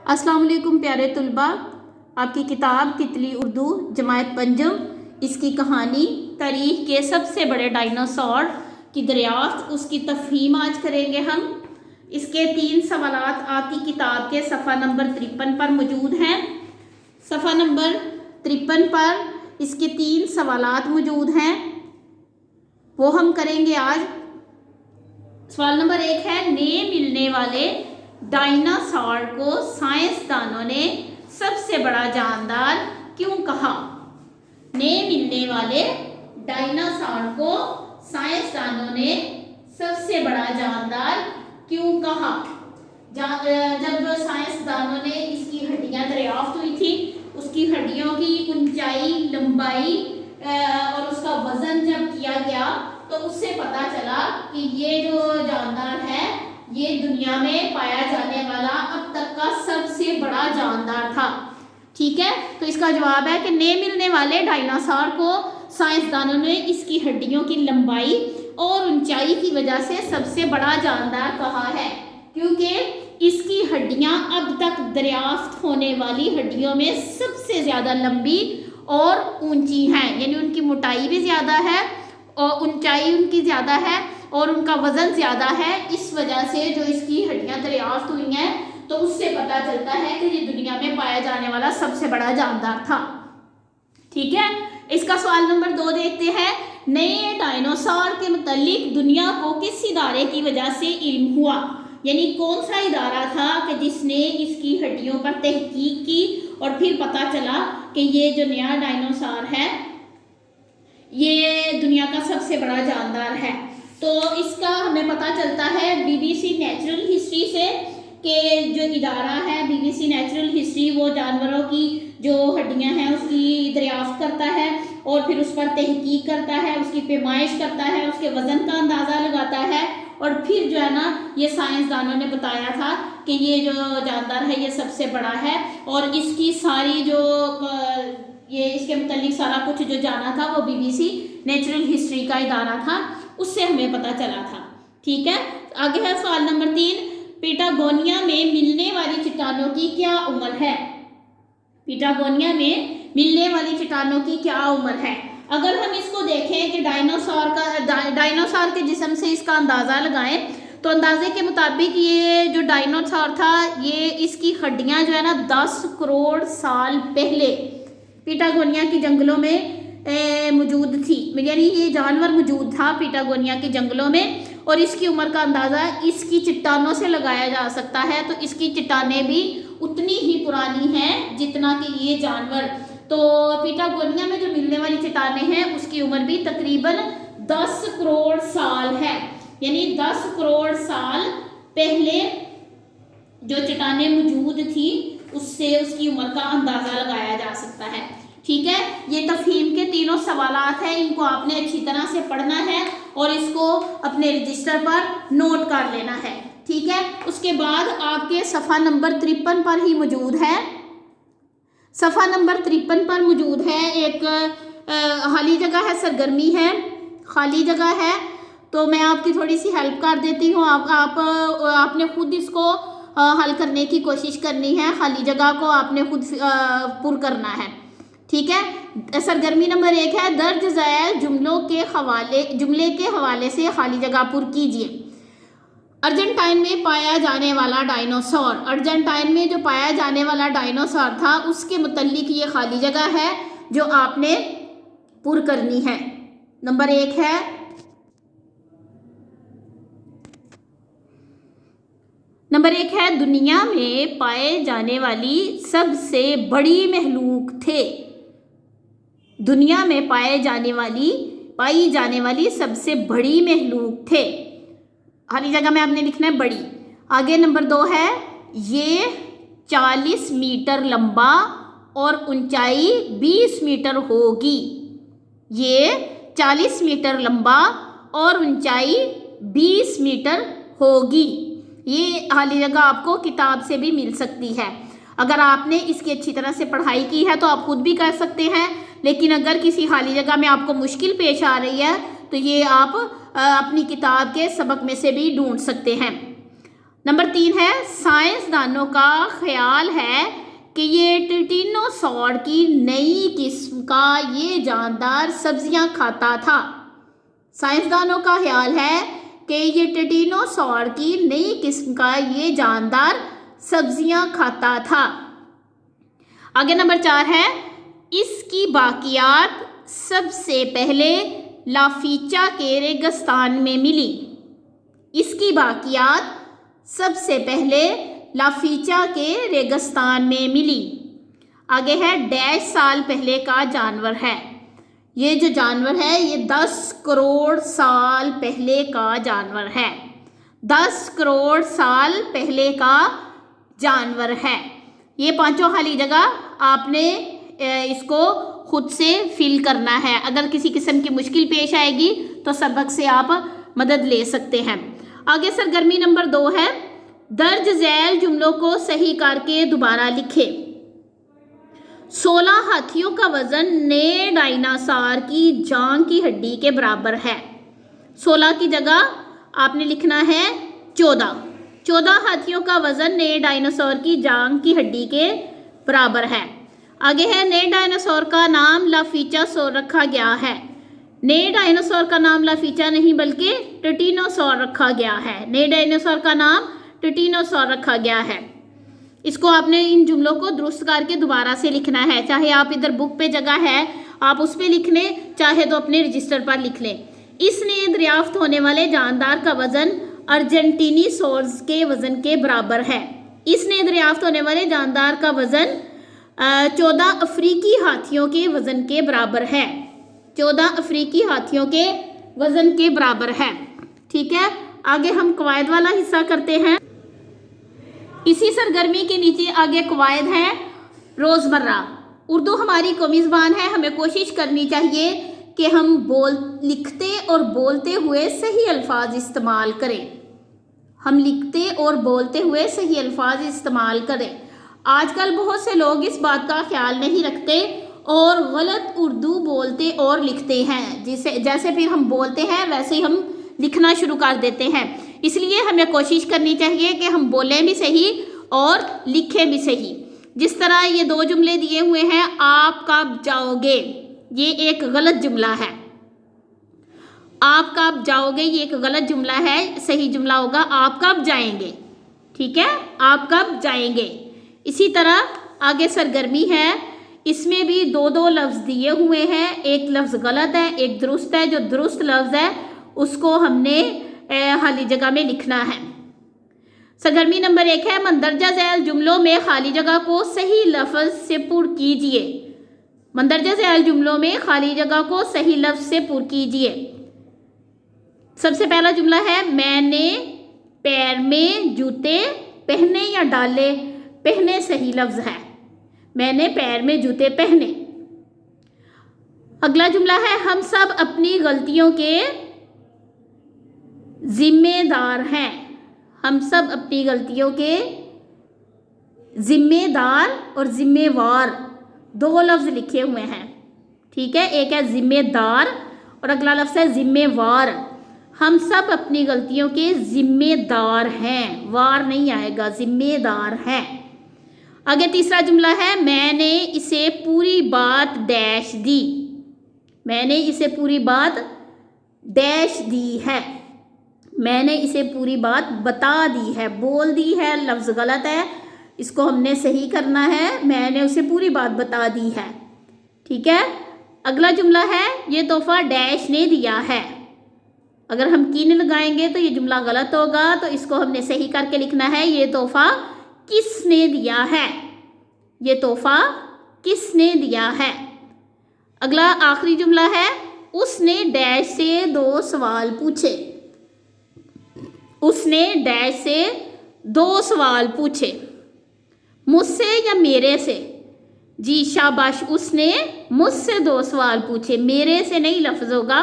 अस्सलाम वालेकुम प्यारे तलबा, आपकी किताब तितली उर्दू जमायत पंजम, इसकी कहानी तारीख के सबसे बड़े डायनासोर की दरियाफ्त, उसकी तफहीम आज करेंगे हम। इसके 3 सवालात आपकी किताब के सफ़ा नंबर 53 पर मौजूद हैं। सफ़ा नंबर 53 पर इसके 3 सवालात मौजूद हैं, वो हम करेंगे आज। सवाल नंबर 1 है, नए मिलने वाले डायनासोर को साइंसदानों ने सबसे बड़ा जानदार क्यों कहा? नए मिलने वाले डायनासोर को साइंसदानों ने सबसे बड़ा जानदार क्यों कहा? जब साइंसदानों ने इसकी हड्डियां दरियाफ्त हुई थी, उसकी हड्डियों की ऊंचाई, लंबाई और उसका वजन जब किया गया तो उससे पता चला कि ये जो जानदार है ये दुनिया में पाया जाने वाला अब तक का सबसे बड़ा जानदार था। ठीक है, तो इसका जवाब है कि नए मिलने वाले डायनासोर को साइंसदानों ने इसकी हड्डियों की लंबाई और ऊंचाई की वजह से सबसे बड़ा जानदार कहा है, क्योंकि इसकी हड्डियां अब तक दरियाफ्त होने वाली हड्डियों में सबसे ज़्यादा लंबी और ऊंची हैं, यानी उनकी मोटाई भी ज़्यादा है और ऊंचाई उनकी ज़्यादा है और उनका वज़न ज़्यादा है। इस वजह से जो इसकी हड्डियां दरियाफ्त हुई हैं तो उससे पता चलता है कि ये दुनिया में पाया जाने वाला सबसे बड़ा जानदार था। ठीक है, इसका सवाल नंबर 2 देखते हैं। नए डायनासोर के मुतालिक दुनिया को किस इदारे की वजह से इल्म हुआ? यानी कौन सा इदारा था कि जिसने इसकी हड्डियों पर तहकीक की और फिर पता चला कि ये जो नया डायनासोर है ये दुनिया का सबसे बड़ा जानदार है? तो इसका हमें पता चलता है BBC नेचुरल हिस्ट्री से, कि जो इदारा है BBC नेचुरल हिस्ट्री वो जानवरों की जो हड्डियां हैं उसकी दरियाफ्त करता है और फिर उस पर तहकीक करता है, उसकी पैमाइश करता है, उसके वज़न का अंदाज़ा लगाता है और फिर जो है ना ये साइंसदानों ने बताया था कि ये जो जानदार है ये सबसे बड़ा है और इसकी सारी जो ये इसके मुतालिक सारा कुछ जो जाना था वो BBC नेचुरल हिस्ट्री का इदारा था, उससे हमें पता चला था। ठीक है, आगे है सवाल नंबर 3। पैटागोनिया में मिलने वाली चट्टानों की क्या उम्र है? पैटागोनिया में मिलने वाली चट्टानों की क्या उम्र है? अगर हम इसको देखें कि डायनासोर के जिस्म से इसका अंदाज़ा लगाएं तो अंदाजे के मुताबिक ये जो डायनासोर था ये इसकी हड्डियां जो है ना 10 करोड़ साल पहले पैटागोनिया के जंगलों में मौजूद थी, यानी ये जानवर मौजूद था पैटागोनिया के जंगलों में और इसकी उम्र का अंदाज़ा इसकी चट्टानों से लगाया जा सकता है। तो इसकी चट्टानें भी उतनी ही पुरानी हैं जितना कि ये जानवर। तो पैटागोनिया में जो मिलने वाली चट्टानें हैं उसकी उम्र भी तकरीबन 10 करोड़ साल है, यानी 10 करोड़ साल पहले जो चट्टानें मौजूद थी उससे उसकी उम्र का अंदाज़ा लगाया जा सकता है। ठीक है, ये तफहीम के 3 सवालात हैं, इनको आपने अच्छी तरह से पढ़ना है और इसको अपने रजिस्टर पर नोट कर लेना है। ठीक है, उसके बाद आपके सफ़ा नंबर 53 पर ही मौजूद है। सफ़ा नंबर 53 पर मौजूद है एक खाली जगह है, सरगर्मी है, खाली जगह है, तो मैं आपकी थोड़ी सी हेल्प कर देती हूँ। आपने खुद इसको हल करने की कोशिश करनी है, खाली जगह को आपने खुद पुर करना है। ठीक है, सरगर्मी नंबर 1 है, दर्ज ज़ैल जुमले के हवाले से खाली जगह पुर कीजिए। अर्जेंटाइन में पाया जाने वाला डायनासोर, अर्जेंटाइन में जो पाया जाने वाला डायनासोर था उसके मुतालिक ये खाली जगह है जो आपने पुर करनी है। नंबर 1 है, नंबर 1 है, दुनिया में पाए जाने वाली सबसे बड़ी महलूक थे। दुनिया में पाई जाने वाली सबसे बड़ी महलूक थे। खाली जगह में आपने लिखना है बड़ी। आगे नंबर 2 है, ये 40 मीटर लंबा और ऊंचाई 20 मीटर होगी। ये 40 मीटर लंबा और ऊंचाई 20 मीटर होगी। ये खाली जगह आपको किताब से भी मिल सकती है। अगर आपने इसकी अच्छी तरह से पढ़ाई की है तो आप खुद भी कर सकते हैं, लेकिन अगर किसी खाली जगह में आपको मुश्किल पेश आ रही है तो ये आप अपनी किताब के सबक में से भी ढूंढ सकते हैं। नंबर 3 है साइंसदानों का ख्याल है कि ये टिटिनोसॉर की नई किस्म का ये जानदार सब्जियां खाता था। साइंसदानों का ख्याल है कि ये टिटिनोसॉर की नई किस्म का ये जानदार सब्जियां खाता था। आगे नंबर 4 है इसकी बाकियात सबसे पहले लाफीचा के रेगिस्तान में मिली। इसकी बाकियात सबसे पहले लाफीचा के रेगिस्तान में मिली। आगे है डैश साल पहले का जानवर है। ये जो जानवर है ये 10 करोड़ साल पहले का जानवर है। 10 करोड़ साल पहले का जानवर है। ये पांचों खाली जगह आपने इसको खुद से फिल करना है। अगर किसी किस्म की मुश्किल पेश आएगी तो सबक से आप मदद ले सकते हैं। आगे सरगर्मी नंबर 2 है दर्ज झैल जुमलों को सही करके दोबारा लिखे। 16 हाथियों का वजन नए डायनासोर की जांघ की हड्डी के बराबर है। 16 की जगह आपने लिखना है 14। 14 हाथियों का वजन नए डायनासोर की जांघ की हड्डी के बराबर है। आगे है नए डायनासोर का नाम लाफीचासोर रखा गया है। नए डायनासोर का नाम लाफीचा नहीं बल्कि टिटिनोसॉर रखा गया है। नए डायनासोर का नाम टिटिनोसॉर रखा गया है। इसको आपने इन जुमलों को दुरुस्त करके दोबारा से लिखना है। चाहे आप इधर बुक पे जगह है आप उस पे लिख लें, चाहे तो अपने रजिस्टर पर लिख लें। इसने दरियाफ्त होने वाले जानदार का वजन अर्जेंटीनीसोर्स के वजन के बराबर है। इसने दरियाफ्त होने वाले जानदार का वजन 14 अफ्रीकी हाथियों के वजन के बराबर है। 14 अफ्रीकी हाथियों के वजन के बराबर है। ठीक है, आगे हम कवायद वाला हिस्सा करते हैं। इसी सरगर्मी के नीचे आगे कवायद है रोज़मर्रा। उर्दू हमारी कौमी ज़बान है, हमें कोशिश करनी चाहिए कि हम लिखते और बोलते हुए सही अल्फाज इस्तेमाल करें। हम लिखते और बोलते हुए सही अल्फाज इस्तेमाल करें। आजकल बहुत से लोग इस बात का ख्याल नहीं रखते और गलत उर्दू बोलते और लिखते हैं। जैसे फिर हम बोलते हैं वैसे ही हम लिखना शुरू कर देते हैं। इसलिए हमें कोशिश करनी चाहिए कि हम बोलें भी सही और लिखें भी सही। जिस तरह ये 2 जुमले दिए हुए हैं, आप कब जाओगे, ये एक गलत जुमला है। आप कब जाओगे ये एक गलत जुमला है। सही जुमला होगा आप कब जाएंगे। ठीक है, आप कब जाएंगे। इसी तरह आगे सरगर्मी है, इसमें भी 2 लफ्ज़ दिए हुए हैं। एक लफ्ज़ गलत है, एक दुरुस्त है। जो दुरुस्त लफ्ज़ है उसको हमने खाली जगह में लिखना है। सरगर्मी नंबर 1 है मंदरजा झैल जुमलों में खाली जगह को सही लफ्ज़ से पूर्ण कीजिए। मंदरजा झैल जुमलों में खाली जगह को सही लफ्ज़ से पूर्ण कीजिए। सबसे पहला जुमला है मैंने पैर में जूते पहने या डाले। पहने सही लफ्ज़ है, मैंने पैर में जूते पहने। अगला जुमला है हम सब अपनी गलतियों के जिम्मेदार हैं। हम सब अपनी गलतियों के जिम्मेदार और जिम्मेवार 2 लफ्ज़ लिखे हुए हैं। ठीक है, एक है जिम्मेदार और अगला लफ्ज़ है जिम्मेवार। हम सब अपनी गलतियों के जिम्मेदार हैं, वार नहीं आएगा, जिम्मेदार हैं। आगे तीसरा जुमला है मैंने इसे पूरी बात डैश दी। मैंने इसे पूरी बात डैश दी है। मैंने इसे पूरी बात बता दी है, बोल दी है लफ्ज़ गलत है, इसको हमने सही करना है। मैंने उसे पूरी बात बता दी है। ठीक है, अगला जुमला है ये तोहफ़ा डैश ने दिया है। अगर हम कीन लगाएंगे तो ये जुमला गलत होगा, तो इसको हमने सही करके लिखना है ये तोहफ़ा किसने दिया है। ये तोहफ़ा किसने दिया है। अगला आखिरी जुमला है उसने डैश से 2 सवाल पूछे। उसने डैश से 2 सवाल पूछे, मुझसे या मेरे से। जी शाबाश, उसने मुझसे 2 सवाल पूछे, मेरे से नहीं लफ्ज़ होगा,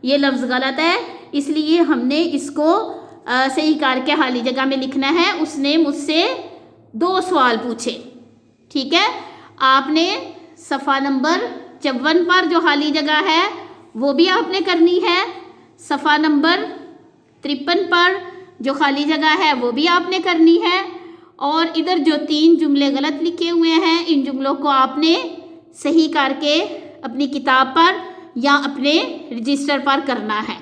ये लफ्ज़ गलत है, इसलिए हमने इसको सही करके खाली जगह में लिखना है उसने मुझसे 2 सवाल पूछे। ठीक है, आपने सफ़ा नंबर 54 पर जो खाली जगह है वो भी आपने करनी है। सफ़ा नंबर 53 पर جو خالی جگہ ہے وہ بھی آپ نے کرنی ہے، اور ادھر جو 3 جملے غلط لکھے ہوئے ہیں ان جملوں کو آپ نے صحیح کر کے اپنی کتاب پر یا اپنے رجسٹر پر کرنا ہے۔